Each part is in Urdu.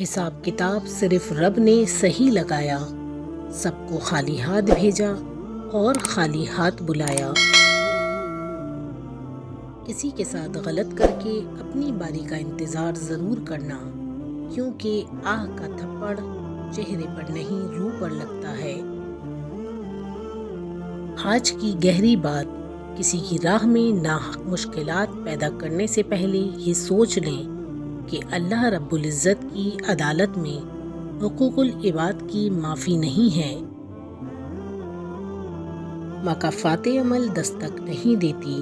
حساب کتاب صرف رب نے صحیح لگایا، سب کو خالی ہاتھ بھیجا اور خالی ہاتھ بلایا۔ کسی کے ساتھ غلط کر کے اپنی باری کا انتظار ضرور کرنا، کیونکہ آہ کا تھپڑ چہرے پر نہیں روح پر لگتا ہے۔ آج کی گہری بات، کسی کی راہ میں ناحق مشکلات پیدا کرنے سے پہلے یہ سوچ لیں کہ اللہ رب العزت کی عدالت میں حقوق العباد کی معافی نہیں ہے۔ مکافات عمل دستک نہیں دیتی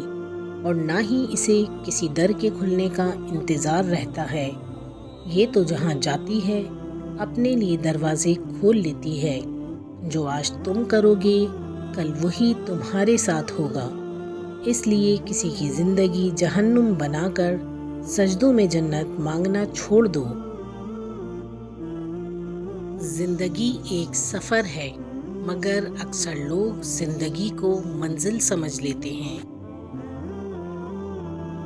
اور نہ ہی اسے کسی در کے کھلنے کا انتظار رہتا ہے۔ یہ تو جہاں جاتی ہے اپنے لیے دروازے کھول لیتی ہے۔ جو آج تم کرو گے کل وہی تمہارے ساتھ ہوگا، اس لیے کسی کی زندگی جہنم بنا کر سجدوں میں جنت مانگنا چھوڑ دو۔ زندگی ایک سفر ہے، مگر اکثر لوگ زندگی کو منزل سمجھ لیتے ہیں۔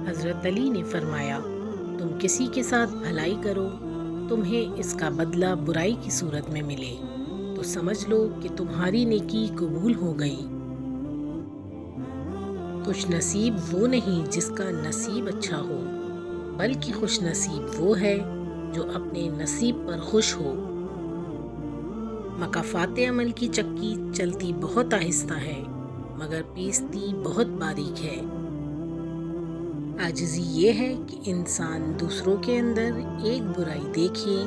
حضرت علی نے فرمایا، تم کسی کے ساتھ بھلائی کرو، تمہیں اس کا بدلہ برائی کی صورت میں ملے تو سمجھ لو کہ تمہاری نیکی قبول ہو گئی۔ خوش نصیب وہ نہیں جس کا نصیب اچھا ہو، بلکہ خوش نصیب وہ ہے جو اپنے نصیب پر خوش ہو۔ مکافات عمل کی چکی چلتی بہت آہستہ ہے، مگر پیستی بہت باریک ہے۔ عاجزی یہ ہے کہ انسان دوسروں کے اندر ایک برائی دیکھے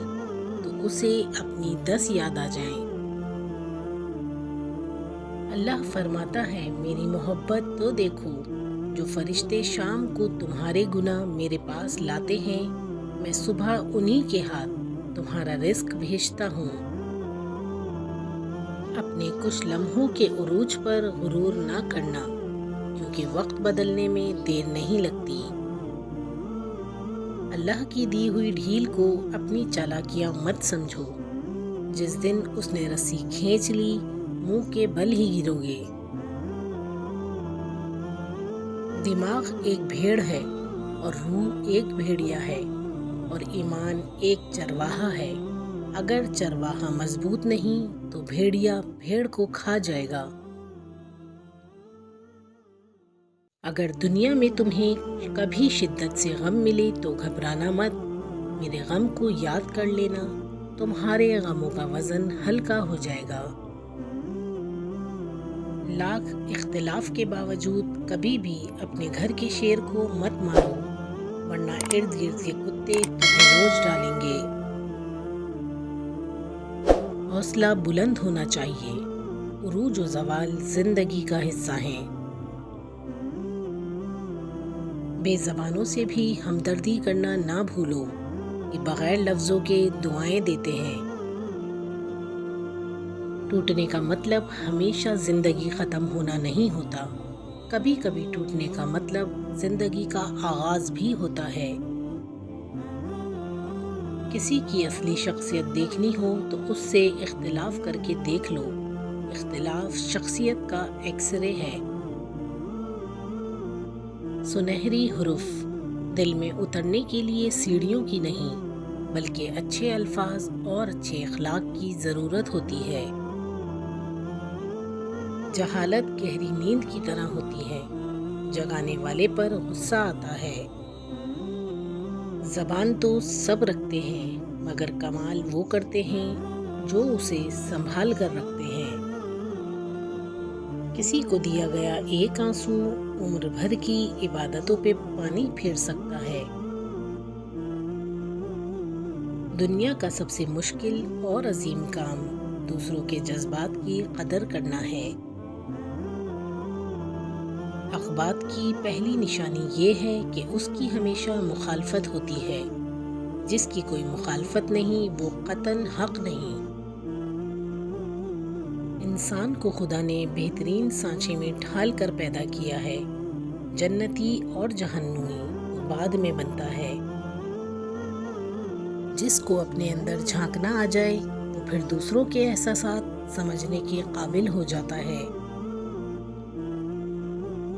تو اسے اپنی 10 یاد آ جائیں۔ اللہ فرماتا ہے، میری محبت تو دیکھو، جو فرشتے شام کو تمہارے گناہ میرے پاس لاتے ہیں، میں صبح انہی کے ہاتھ تمہارا رزق بھیجتا ہوں۔ اپنے کچھ لمحوں کے عروج پر غرور نہ کرنا، کیونکہ وقت بدلنے میں دیر نہیں لگتی۔ اللہ کی دی ہوئی ڈھیل کو اپنی چالاکیاں مت سمجھو، جس دن اس نے رسی کھینچ لی منہ کے بل ہی گرو گے۔ دماغ ایک بھیڑ ہے اور روح ایک بھیڑیا ہے اور ایمان ایک چرواہا ہے۔ اگر چرواہا مضبوط نہیں تو بھیڑیا بھیڑ کو کھا جائے گا۔ اگر دنیا میں تمہیں کبھی شدت سے غم ملے تو گھبرانا مت، میرے غم کو یاد کر لینا، تمہارے غموں کا وزن ہلکا ہو جائے گا۔ لاکھ اختلاف کے باوجود کبھی بھی اپنے گھر کے شیر کو مت مارو، ورنہ ارد گرد کے کتے تمہیں نوچ ڈالیں گے۔ حوصلہ بلند ہونا چاہیے، عروج و زوال زندگی کا حصہ ہیں۔ بے زبانوں سے بھی ہمدردی کرنا نہ بھولو، یہ بغیر لفظوں کے دعائیں دیتے ہیں۔ ٹوٹنے کا مطلب ہمیشہ زندگی ختم ہونا نہیں ہوتا، کبھی کبھی ٹوٹنے کا مطلب زندگی کا آغاز بھی ہوتا ہے۔ کسی کی اصلی شخصیت دیکھنی ہو تو اس سے اختلاف کر کے دیکھ لو، اختلاف شخصیت کا ایکس رے ہے۔ سنہری حروف دل میں اترنے کے لیے سیڑھیوں کی نہیں، بلکہ اچھے الفاظ اور اچھے اخلاق کی ضرورت ہوتی ہے۔ جہالت گہری نیند کی طرح ہوتی ہے، جگانے والے پر غصہ آتا ہے۔ زبان تو سب رکھتے ہیں، مگر کمال وہ کرتے ہیں جو اسے سنبھال کر رکھتے ہیں۔ کسی کو دیا گیا ایک آنسو عمر بھر کی عبادتوں پہ پانی پھیر سکتا ہے۔ دنیا کا سب سے مشکل اور عظیم کام دوسروں کے جذبات کی قدر کرنا ہے۔ حق بات کی پہلی نشانی یہ ہے کہ اس کی ہمیشہ مخالفت ہوتی ہے، جس کی کوئی مخالفت نہیں وہ قطعاً حق نہیں۔ انسان کو خدا نے بہترین سانچے میں ڈھال کر پیدا کیا ہے، جنتی اور جہنمی وہ بعد میں بنتا ہے۔ جس کو اپنے اندر جھانکنا آ جائے وہ پھر دوسروں کے احساسات سمجھنے کے قابل ہو جاتا ہے۔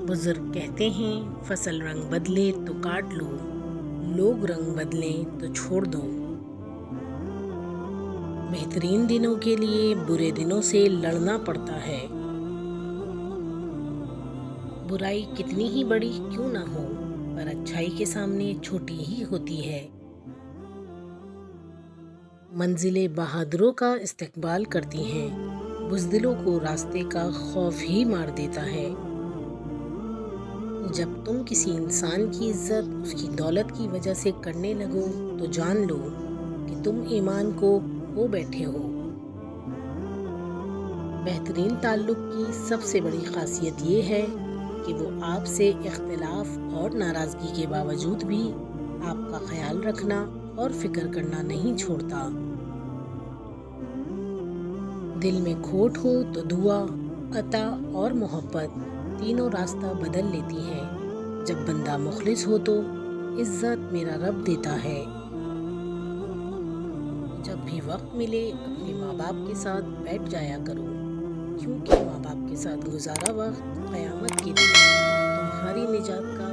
بزرگ کہتے ہیں، فصل رنگ بدلے تو کاٹ لو، لوگ رنگ بدلیں تو چھوڑ دو۔ بہترین دنوں کے لیے برے دنوں سے لڑنا پڑتا ہے۔ برائی کتنی ہی بڑی کیوں نہ ہو، پر اچھائی کے سامنے چھوٹی ہی ہوتی ہے۔ منزلیں بہادروں کا استقبال کرتی ہیں، بزدلوں کو راستے کا خوف ہی مار دیتا ہے۔ جب تم کسی انسان کی عزت اس کی دولت کی وجہ سے کرنے لگو تو جان لو کہ تم ایمان کو کھو بیٹھے ہو۔ بہترین تعلق کی سب سے بڑی خاصیت یہ ہے کہ وہ آپ سے اختلاف اور ناراضگی کے باوجود بھی آپ کا خیال رکھنا اور فکر کرنا نہیں چھوڑتا۔ دل میں کھوٹ ہو تو دعا، عطا اور محبت تینوں راستہ بدل لیتی ہے۔ جب بندہ مخلص ہو تو عزت میرا رب دیتا ہے۔ جب بھی وقت ملے اپنے ماں باپ کے ساتھ بیٹھ جایا کرو، کیونکہ ماں باپ کے ساتھ گزارا وقت قیامت کے دن تمہاری نجات کا